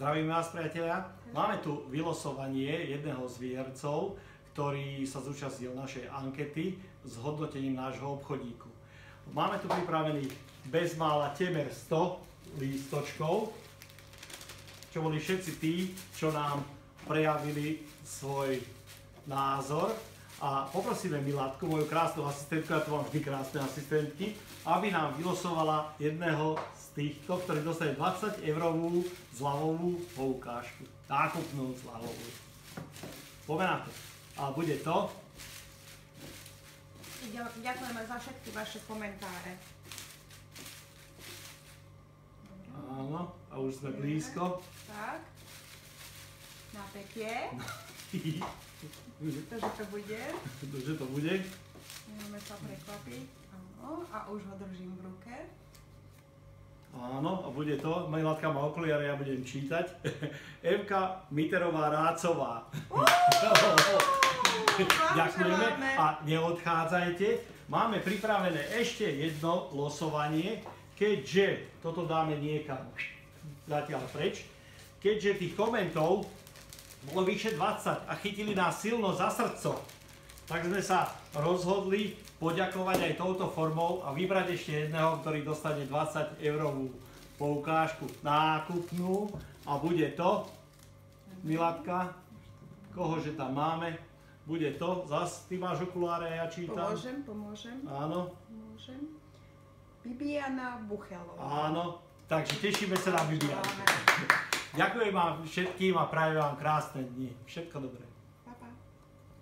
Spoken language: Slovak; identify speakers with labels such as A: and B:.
A: Zdravím vás, priatelia. Máme tu vylosovanie jedného z výhercov, ktorý sa zúčastnil našej ankety s hodnotením nášho obchodníku. Máme tu pripravených bezmála temer 100 lístočkov, čo boli všetci tí, čo nám prejavili svoj názor. A poprosíme Milátku, moju krásnu asistentku, ja tu mám vždy krásne asistentky, aby nám vylosovala jedného z týchto, ktorý dostane 20-eurovú zľavovú poukážku. Nákupnú zľavovú. Poďme na to. A bude to?
B: Ďakujeme za všetky vaše komentáre.
A: Áno, a už sme blízko.
B: Tak. Napätie. To, že to bude.
A: Že to bude.
B: Máme sa prekvapiť. Áno, a už ho držím v ruke.
A: Áno, a bude to. Milátka má okuliare, ja budem čítať. Evka Miterová-Rácová. Ďakujeme a neodchádzajte. Máme pripravené ešte jedno losovanie, keďže toto dáme niekam zatiaľ preč. Keďže tých komentov bolo vyše 20 a chytili nás silno za srdco, tak sme sa rozhodli poďakovať aj touto formou a vybrať ešte jedného, ktorý dostane 20-eurovú poukážku nákupnú. A bude to, Milátka, kohože tam máme, bude to, zas ty máš okuláre, ja čítam.
B: Pomôžem.
A: Áno.
B: Pomôžem. Bibiana Buchelová.
A: Áno, takže tešíme sa na Bibianu. Ďakujem vám všetkým a prajem vám krásne dni. Všetko dobré.